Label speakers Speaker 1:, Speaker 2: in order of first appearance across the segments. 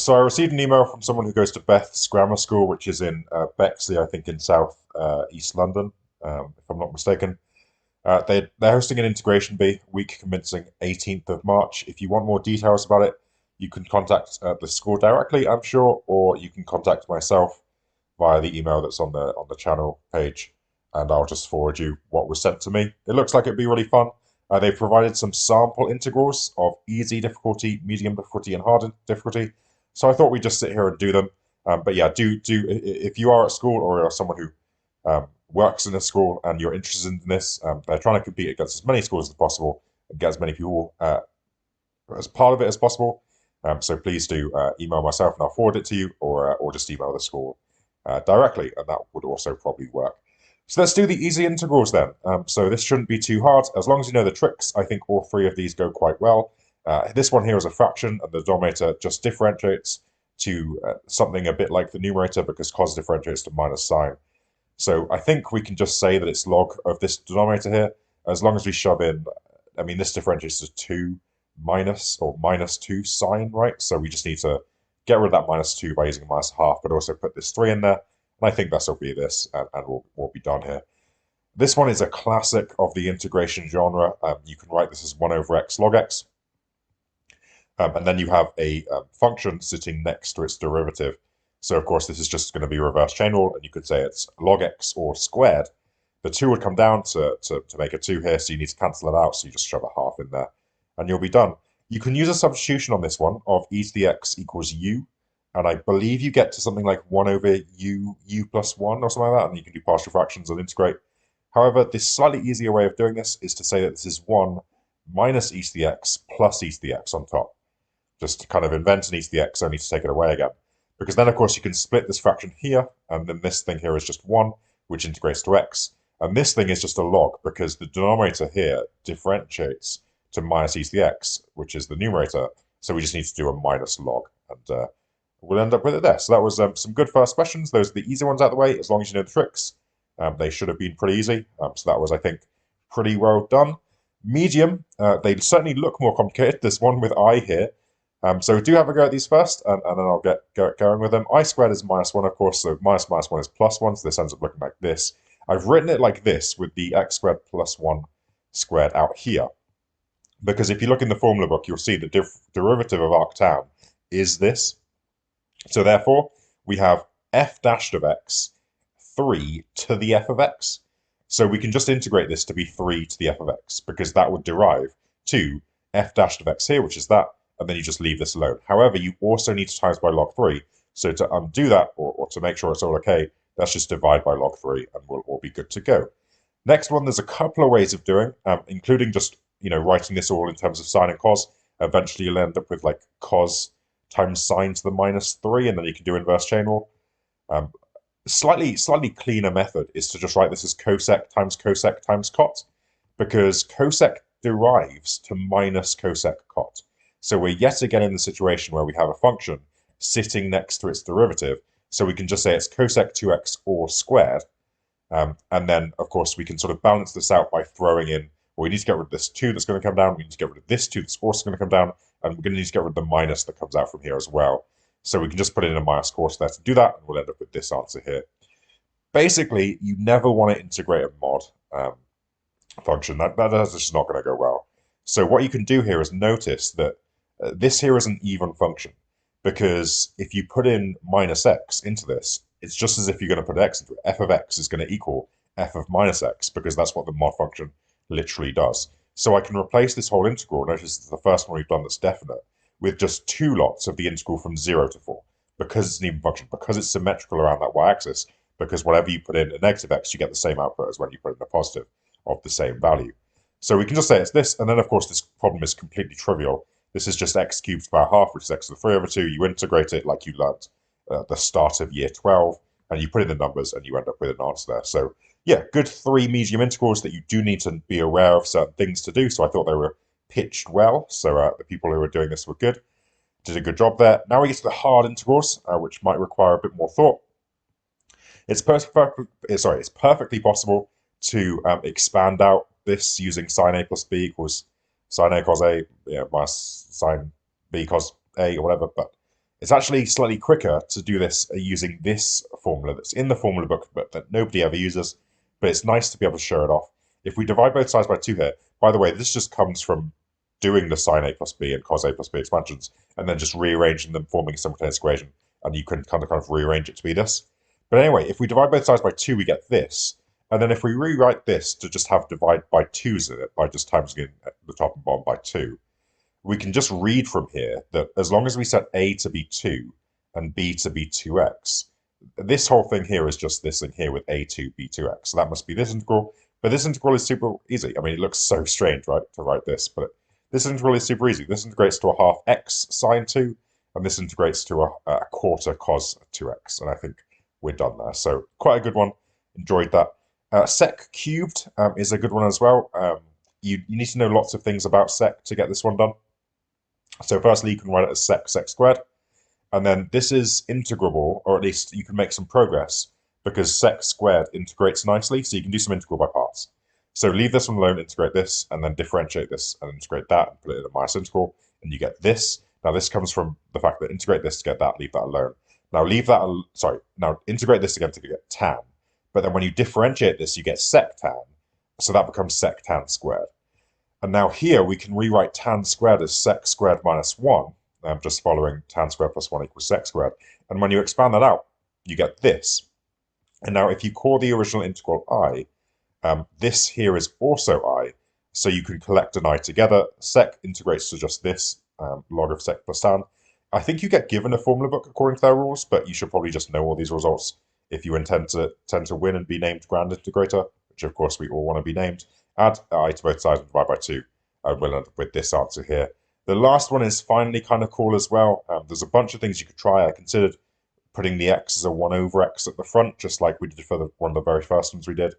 Speaker 1: So I received an email from someone who goes to Beth's Grammar School, which is in Bexley, I think, in South East London, if I'm not mistaken. They're hosting an integration bee week commencing 18th of March. If you want more details about it, you can contact the school directly, I'm sure, or you can contact myself via the email that's on the channel page, and I'll just forward you what was sent to me. It looks like it'd be really fun. They've provided some sample integrals of easy difficulty, medium difficulty, and hard difficulty. So I thought we'd just sit here and do them. But yeah, do if you are at school or are someone who works in a school and you're interested in this, they're trying to compete against as many schools as possible and get as many people as part of it as possible. So please do email myself and I'll forward it to you, or just email the school directly, and that would also probably work. So let's do the easy integrals then. So this shouldn't be too hard. As long as you know the tricks, I think all three of these go quite well. This one here is a fraction, and the denominator just differentiates to something a bit like the numerator because cos differentiates to minus sine. So I think we can just say that it's log of this denominator here, as long as we shove in, I mean, this differentiates to 2 minus, or minus 2 sine, right? So we just need to get rid of that minus 2 by using a minus half, but also put this 3 in there. And I think this will be this, and we'll be done here. This one is a classic of the integration genre. You can write this as 1 over x log x. And then you have a function sitting next to its derivative. So of course this is just going to be reverse chain rule, and you could say it's log x all squared. The 2 would come down to make a 2 here, so you need to cancel it out, so you just shove a half in there, and you'll be done. You can use a substitution on this one of e to the x equals u, and I believe you get to something like 1 over u plus 1 or something like that, and you can do partial fractions and integrate. However, this slightly easier way of doing this is to say that this is 1 minus e to the x plus e to the x on top. Just to kind of invent an e to the x only to take it away again. Because then, of course, you can split this fraction here, and then this thing here is just 1, which integrates to x. And this thing is just a log, because the denominator here differentiates to minus e to the x, which is the numerator. So we just need to do a minus log, and we'll end up with it there. So that was some good first questions. Those are the easy ones out of the way, as long as you know the tricks. They should have been pretty easy. So that was, I think, pretty well done. Medium, they certainly look more complicated. There's one with I here. So do have a go at these first, and then I'll get going with them. I squared is minus 1, of course, so minus 1 is plus 1, so this ends up looking like this. I've written it like this with the x squared plus 1 squared out here. Because if you look in the formula book, you'll see the derivative of arctan is this. So therefore, we have f dashed of x, 3 to the f of x. So we can just integrate this to be 3 to the f of x, because that would derive to f dashed of x here, which is that, and then you just leave this alone. However, you also need to times by log 3. So to undo that, or to make sure it's all okay, let's just divide by log 3, and we'll all be good to go. Next one, there's a couple of ways of doing, including just writing this all in terms of sine and cos. Eventually, you'll end up with like cos times sine to the minus 3, and then you can do inverse chain rule. Slightly cleaner method is to just write this as cosec times cot, because cosec derives to minus cosec cot. So we're yet again in the situation where we have a function sitting next to its derivative. So we can just say it's cosec 2x all squared. And then, of course, we can sort of balance this out by throwing in, well, we need to get rid of this 2 that's going to come down. We need to get rid of this 2 that's also going to come down. And we're going to need to get rid of the minus that comes out from here as well. So we can just put in a minus quarter there to do that, and we'll end up with this answer here. Basically, you never want to integrate a mod function. That's just not going to go well. So what you can do here is notice that this here is an even function, because if you put in minus x into this, it's just as if you're going to put x into it. F of x is going to equal f of minus x, because that's what the mod function literally does. So I can replace this whole integral, notice it's the first one we've done that's definite, with just 2 lots of the integral from 0 to 4, because it's an even function, because it's symmetrical around that y-axis, because whatever you put in a negative x, you get the same output as when you put in a positive of the same value. So we can just say it's this, and then of course this problem is completely trivial. This is just x cubed by half, which is x to the 3 over 2. You integrate it like you learned at the start of year 12, and you put in the numbers, and you end up with an answer there. So yeah, good 3 medium integrals that you do need to be aware of certain things to do. So I thought they were pitched well. So the people who were doing this were good. Did a good job there. Now we get to the hard integrals, which might require a bit more thought. It's perfectly possible to expand out this using sine a plus b equals sine a cos a, minus sine b cos a, or whatever. But It's actually slightly quicker to do this using this formula that's in the formula book, but that nobody ever uses. But it's nice to be able to show it off. If we divide both sides by 2 here, by the way, this just comes from doing the sine a plus b and cos a plus b expansions, and then just rearranging them, forming a simultaneous equation, and you can kind of rearrange it to be this. But anyway, if we divide both sides by 2, we get this. And then if we rewrite this to just have divide by 2's in it, by just times the top and bottom by 2, we can just read from here that as long as we set a to be 2 and b to be 2x, this whole thing here is just this thing here with a2, b2x. So that must be this integral. But this integral is super easy. I mean, it looks so strange, right, to write this, but this integral is super easy. This integrates to a half x sine 2, and this integrates to a quarter cos 2x. And I think we're done there. So quite a good one. Enjoyed that. Sec cubed is a good one as well. You need to know lots of things about sec to get this one done. So firstly, you can write it as sec squared. And then this is integrable, or at least you can make some progress, because sec squared integrates nicely, so you can do some integral by parts. So leave this one alone, integrate this, and then differentiate this, and integrate that, and put it in a minus integral, and you get this. Now this comes from the fact that integrate this to get that, leave that alone. Now now integrate this again to get tan. But then when you differentiate this, you get sec tan, so that becomes sec tan squared. And now here we can rewrite tan squared as sec squared minus 1, just following tan squared plus 1 equals sec squared. And when you expand that out, you get this. And now if you call the original integral I, this here is also I, so you can collect an I together. Sec integrates to just this, log of sec plus tan. I think you get given a formula book according to their rules, but you should probably just know all these results if you tend to win and be named grand integrator, which of course we all want to be named. Add I to both sides and divide by 2, and we'll end up with this answer here. The last one is finally kind of cool as well. There's a bunch of things you could try. I considered putting the x as a 1 over x at the front, just like we did for one of the very first ones we did.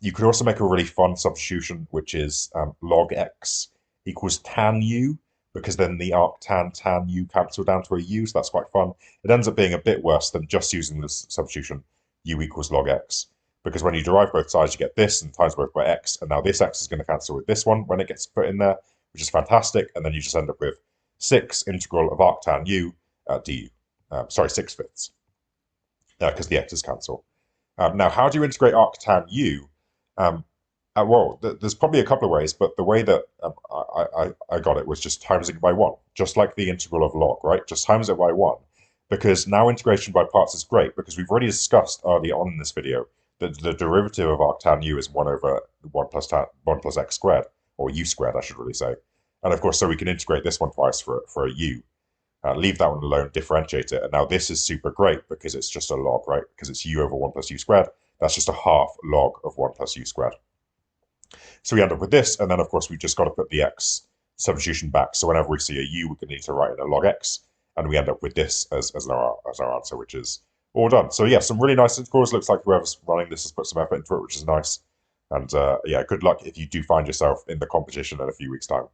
Speaker 1: You could also make a really fun substitution, which is log x equals tan u, because then the arctan tan u cancel down to a u, so that's quite fun. It ends up being a bit worse than just using this substitution, u equals log x, because when you derive both sides, you get this and times both by x, and now this x is going to cancel with this one when it gets put in there, which is fantastic, and then you just end up with 6 integral of arctan u du. 6/5, because the x's cancel. Now, how do you integrate arctan u? Well, there's probably a couple of ways, but the way that I got it was just timesing it by 1, just like the integral of log, right? Just times it by 1, because now integration by parts is great, because we've already discussed early on in this video that the derivative of arctan u is 1 over 1 plus x squared, or u squared, I should really say. And of course, so we can integrate this one twice for a u. Leave that one alone, differentiate it, and now this is super great because it's just a log, right? Because it's u over 1 plus u squared. That's just a half log of 1 plus u squared. So we end up with this, and then of course we've just got to put the x substitution back. So whenever we see a u, we're going to need to write in a log x, and we end up with this as our answer, which is all done. So yeah, some really nice integrals. Looks like whoever's running this has put some effort into it, which is nice. And yeah, good luck if you do find yourself in the competition in a few weeks' time.